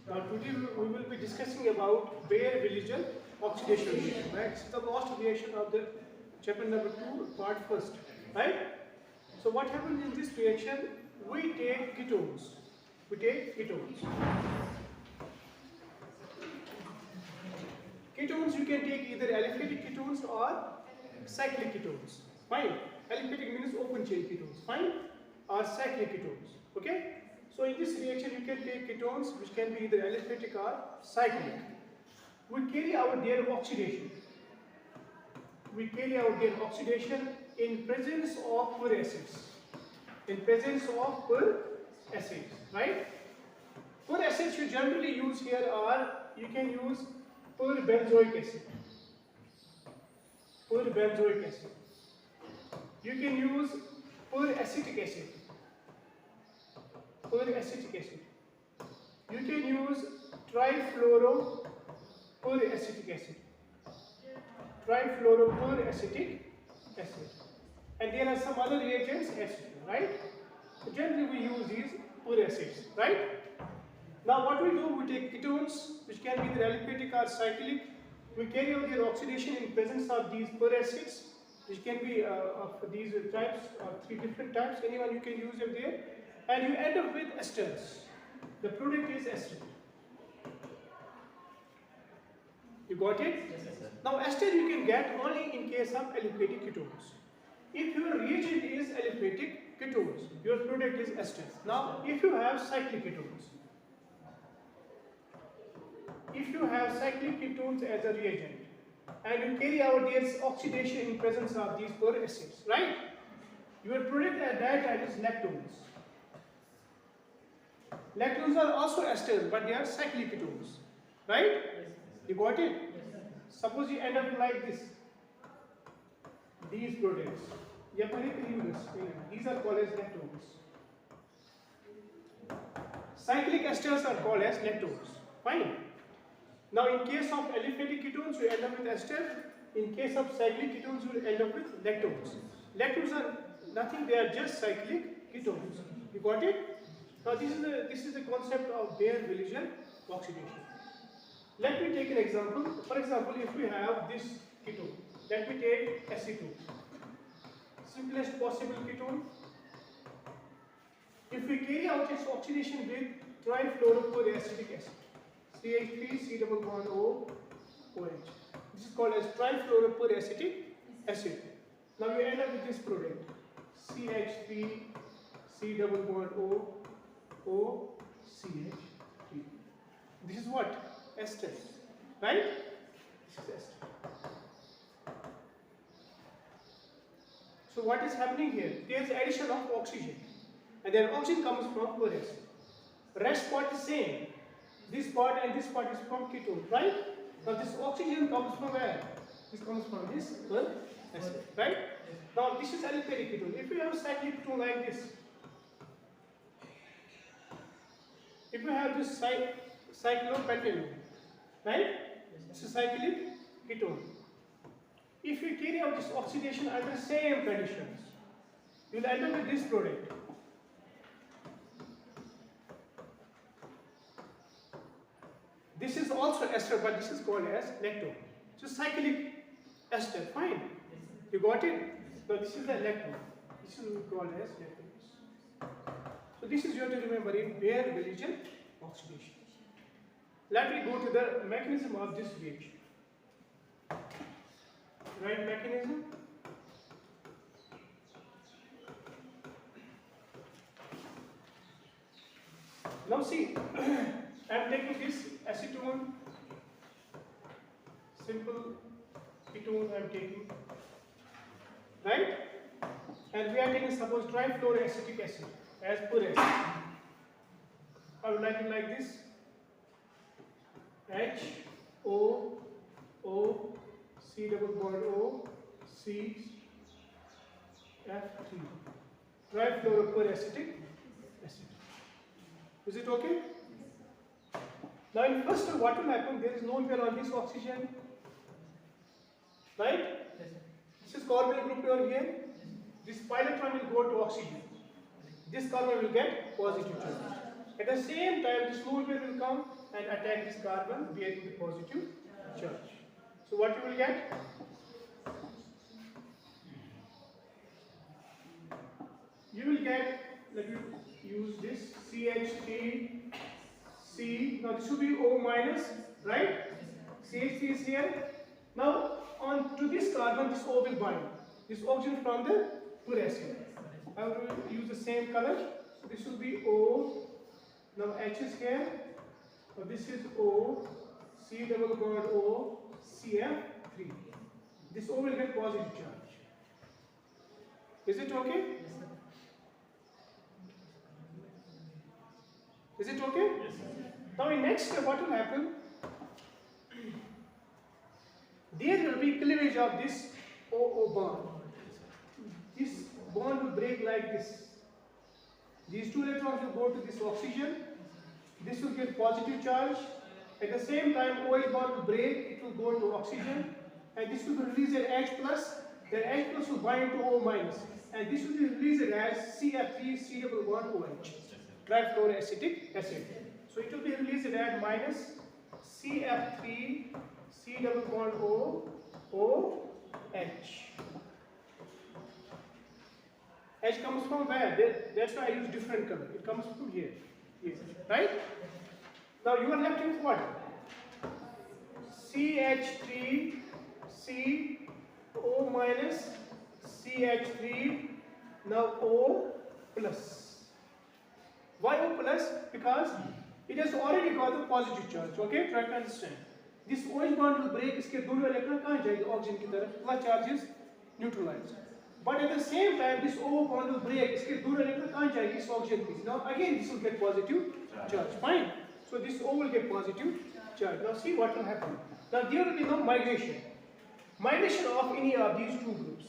Now today we will be discussing about Baeyer-Villiger oxidation reaction, right? This is the last reaction of the chapter number 2, part first, right? So what happens in this reaction? We take ketones. Ketones you can take either aliphatic ketones or cyclic ketones. Fine. Aliphatic means open chain ketones. Fine. Or cyclic ketones. Okay. So in this reaction you can take ketones which can be either aliphatic or cyclic. We carry out their oxidation. In presence of pure acids. Right? Pure acids you generally use here are, you can use pure benzoic acid. You can use pure acetic acid. You can use trifluoro-pure acetic acid. And there are some other reagents as well, right? So generally we use these pure acids, right? Now what we do, we take ketones which can be either aliphatic or cyclic. We carry out their oxidation in presence of these pure acids, which can be of these types, or 3 different types, anyone you can use them there, and you end up with esters. The product is ester. You got it? Yes, sir. Now ester you can get only in case of aliphatic ketones. If your reagent is aliphatic ketones, your product is ester. Now if you have cyclic ketones, as a reagent, and you carry out their oxidation in presence of these pure acids, right? Your product at that time is lactones. Lactones are also esters, but they are cyclic ketones, right? You got it? Suppose you end up like this. These products, these are called as lactones. Cyclic esters are called as lactones. Fine. Now in case of aliphatic ketones, you end up with ester. In case of cyclic ketones, you end up with lactones. Lactones are nothing; they are just cyclic ketones. You got it? Now this is the concept of Baeyer-Villiger oxidation. Let me take an example. For example, if we have this ketone, let me take acetone, simplest possible ketone. If we carry out its oxidation with trifluoro-pure acetic acid, CH3 C-O-O OH. This is called as trifluoro-pure acetic acid. Now we end up with this product, CH3 C-O-O OCH3. This is what? Ester, right? This is ester. So what is happening here? There is addition of oxygen, and then oxygen comes from pure acid. Rest part is same. This part and this part is from ketone, right? Now this oxygen comes from where? This comes from this pure acid, right? Now this is aliphatic ketone. If you have cyclic ketone like this, if you have this cyclopentanone, right? This is cyclic ketone. If you carry out this oxidation under same conditions, you will end up with this product. This is also ester, but this is called as lactone. So cyclic ester, fine. You got it? So this is the lactone. This is called as lactose. So this is you have to remember in Baeyer-Villiger oxidation. Let me go to the mechanism of this reaction. Right mechanism? Now see, I am taking this acetone, simple ketone I am taking, right? And we are taking suppose trifluoroacetic acid as pure acid. I would like it like this. H O O C double bond O C F3. Trifluoroacetic acid. Is it okay? Now in first what will happen? There is no pair on this oxygen, right? This is carbonyl group over here. This pi electron will go to oxygen. This carbon will get positive charge. At the same time, this lower pair will come and attack this carbon bearing the positive charge. So what you will get? You will get, let me use this CH3, C, now this will be O minus, right? CH3 is here. Now on to this carbon, this O will bind. This oxygen from the poor acid. I will use the same color. So this will be O. Now H is here. Now this is O, C double bond O, CF3. This O will get positive charge. Is it okay? Is it okay? Yes, sir. Now in next step, what will happen? There will be cleavage of this OO bond. This bond will break like this. These two electrons will go to this oxygen. This will get positive charge. At the same time, OH bond will break. It will go to oxygen, and this will be released as H plus. Then H plus will bind to O minus, and this will be released as CF3 C double bond OH. Trifluoroacetic acid. So it will be released at minus CF3 C double bond O OH. H comes from where? That's why I use different color. It comes from here. Right? Now you are left with what? CH3 C O minus CH3 now O plus. Why O plus? Because it has already got the positive charge. Okay, try to understand. This OH bond will break. इसके दोनों electron कहाँ जाएंगे? Oxygen की तरफ. Plus charge is neutralized. But at the same time, this O bond will break. इसके दोनों electron कहाँ जाएंगे? इस ऑक्सीजन की. Now again, this will get positive charge. Fine. So this O will get positive charge. Now see what will happen. Now there will be no migration. Migration of any of these two groups.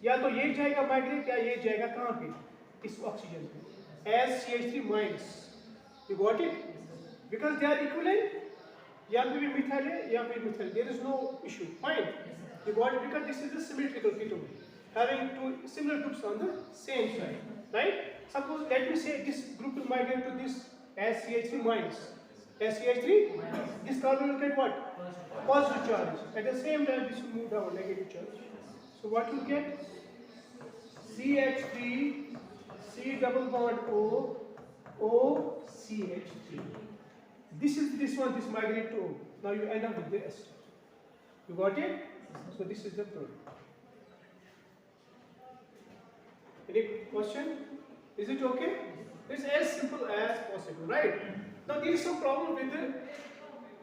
या तो ये जाएगा migrate या ये जाएगा कहाँ पे? इस ऑक्सीजन पे. As CH3 minus. You got it? Because they are equivalent. यहाँ पे भी methyl है, यहाँ पे methyl. There is no issue. Fine. You got it? Because this is a symmetrical ketone, having two similar groups on the same side. Right? Suppose let me say this group will migrate to this as CH3 minus. As CH3, this carbon will get what? Positive charge. At the same time, this will move down negative charge. So what you get? CH3 C double bond O CH3. This one, this migrate to O. Now you end up with this. You got it? So this is the product. Any question? Is it okay? It's as simple as possible, right? Now there is some problem with the,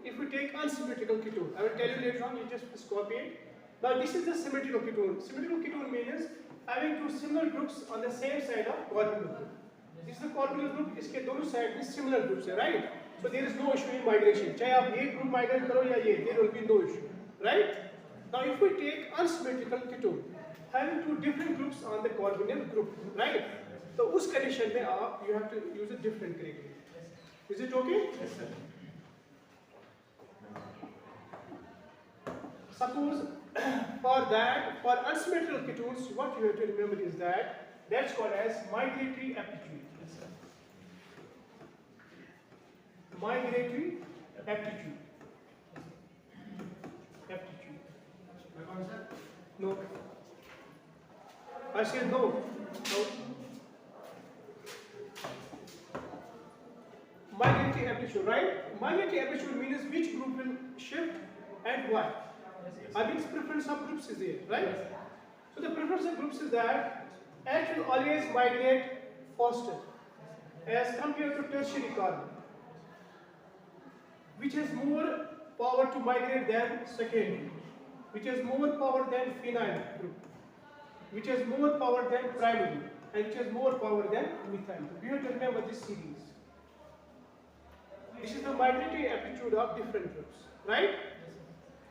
if we take unsymmetrical ketone. I will tell you later on, you just copy it. Now this is the symmetrical ketone. Symmetrical ketone means having two similar groups on the same side of carbonyl group. This is the carbonyl group, इसके दोनों side में similar groups है, right? So there is no issue in migration. चाहे आप ये group migrate करो या ये, there will be no issue, right? Now if we take unsymmetrical ketone, having two different groups on the carbonyl group, right? So उस condition में आप, you have to use a different criteria. Is it okay? Yes, sir. Suppose for unsymmetrical ketones, what you have to remember is that that's called as migratory aptitude. Yes, sir. Migratory aptitude. No. I said no. No. Migratory aptitude, right? Migratory aptitude means which group will shift and why. I mean, preference of groups is there, right? So the preference of groups is that H will always migrate faster as compared to tertiary carbon, which has more power to migrate than secondary, which has more power than phenyl group, which has more power than primary, and which has more power than methyl. You have to remember this series. This is the migratory aptitude of different groups, right?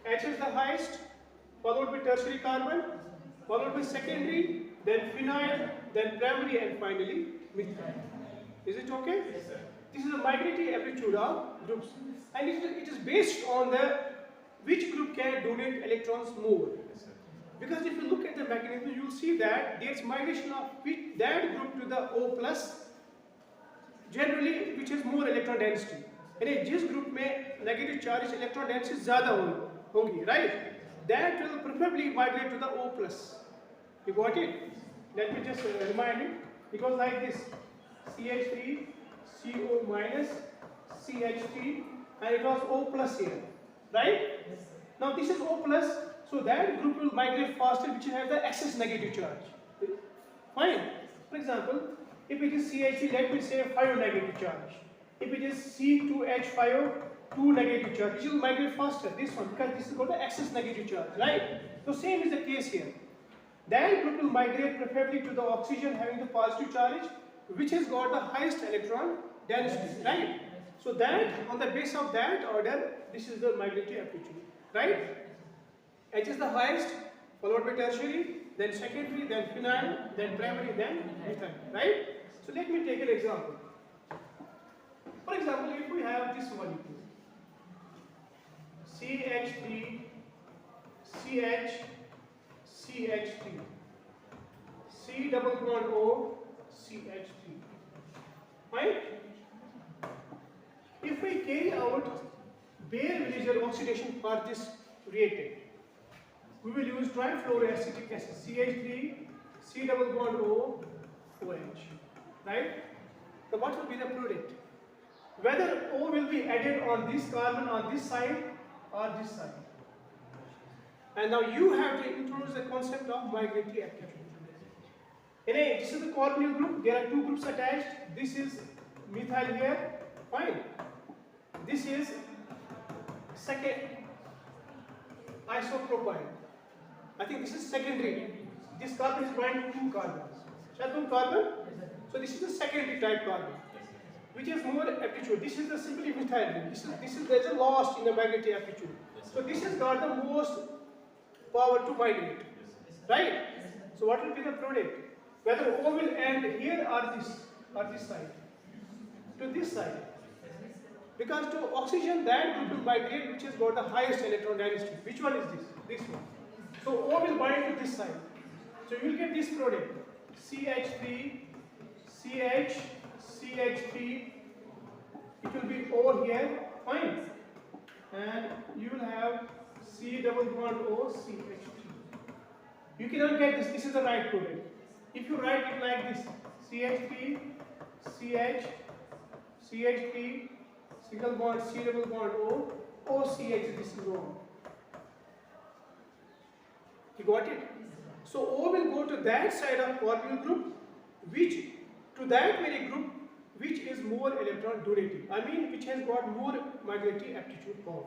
H is the highest, followed by tertiary carbon, followed by secondary, then phenyl, then primary, and finally methyl. Is it okay? Yes, sir. This is the migratory aptitude of groups, and it is based on the which group can donate electrons more. Yes, sir. Because if you look at the mechanism, you will see that there is migration of that group to the O plus, generally which has more electron density. यानी जिस group में negative charge electron density ज्यादा होगी, right? That will preferably migrate to the O plus. You got it? Let me just remind you. It was like this: CH3, CO minus, CH3, and it was O plus here, right? Now this is O plus, so that group will migrate faster, which has the excess negative charge. Fine. For example, if it is CH3, let me say 5 negative charge. If it is C2H5, 2 negative charge, it will migrate faster. This one, because this is got the excess negative charge, right? So same is the case here. That group will migrate preferably to the oxygen having the positive charge, which has got the highest electron density, right? So that on the base of that order, this is the migratory aptitude, right? H is the highest, followed by tertiary, then secondary, then phenyl, then primary, then methyl, right? So let me take an example. For example, if we have this molecule, CH3, CH, CH3, C double bond O, CH3, right? If we carry out Baeyer-Villiger oxidation for this reactant, we will use trifluoroacetic acid, CH3, C double bond O, OH, right? So what will be the product? Whether O will be added on this carbon on this side or this side. And now you have to introduce the concept of migratory aptitude. This is the carbonyl group. There are two groups attached. This is methyl here. Fine. This is second isopropyl. I think this is secondary. This carbon is bound to two carbons. Two carbon. So this is the secondary type carbon, which is more aptitude. This is the simply methyl group. There is a lost in the migratory aptitude. So this has got the most power to migrate, right? So what will be the product? Whether O will end here or this side, to this side. Because to oxygen that group will migrate which has got the highest electron density. Which one is this? This one. So O will bind to this side. So you will get this product. CH3, CH, CH3. It will be O here. Fine. And you will have C double bond O, CH3. You cannot get this. This is the right product. If you write it like this, CH3, CH, CH3, single bond, C double bond O, OCH, this is wrong. You got it? So O will go to that side of carbonyl group, which to that very group which is more electron donating. I mean which has got more migratory aptitude power.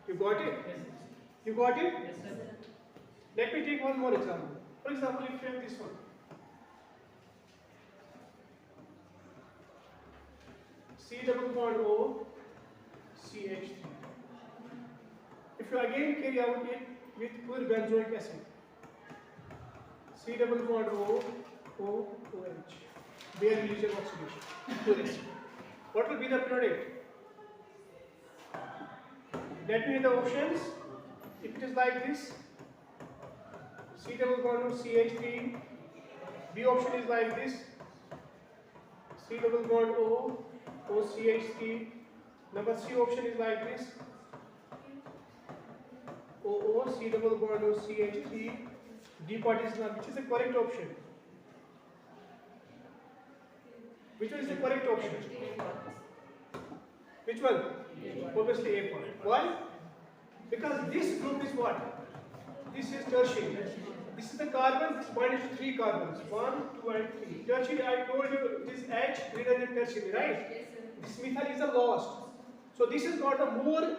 You got it? Yes, you got it? yes, sir. Let me take one more example. For example, if you have this one. C double bond O, CH3. If you again carry out it with pure benzoic acid, C double bond O, OH, Baeyer-Villiger oxidation, pure acid. What will be the product? Let me know the options. If it is like this, C double bond O, CH3, B option is like this, C double bond O, OCH3. Number C option is like this, OO, C double bond O, CH3. D part is not, which is the correct option? Which one is the correct option? Which one? Obviously A part. Why? Because this group is what? This is tertiary. This is the carbon, this bond is 3 carbons. 1, 2 and 3. Tertiary, I told you, it is H greater than tertiary, right? This methyl is a lost. So this has got a more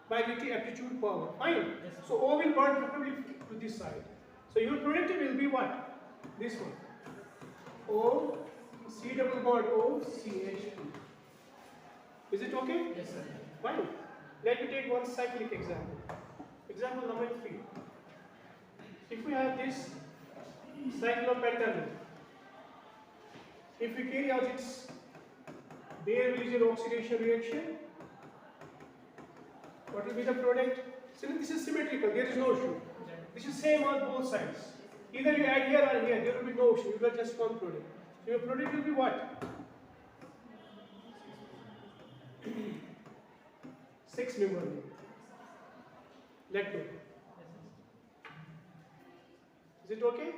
migratory aptitude power. Fine. So O will bond probably to this side. So your product will be what? This one. O, C double bond O, CH2. Is it okay? Yes, sir. Fine. Let me take one cyclic example. Example number 3. If we have this cyclopentanol, if we carry out its Baeyer-Villiger oxidation reaction, what will be the product? So this is symmetrical, there is no issue. This is same on both sides. Either you add here or here, there will be no issue, you will just one product. So your product will be what? 6 member ring. Lactose. Is it okay?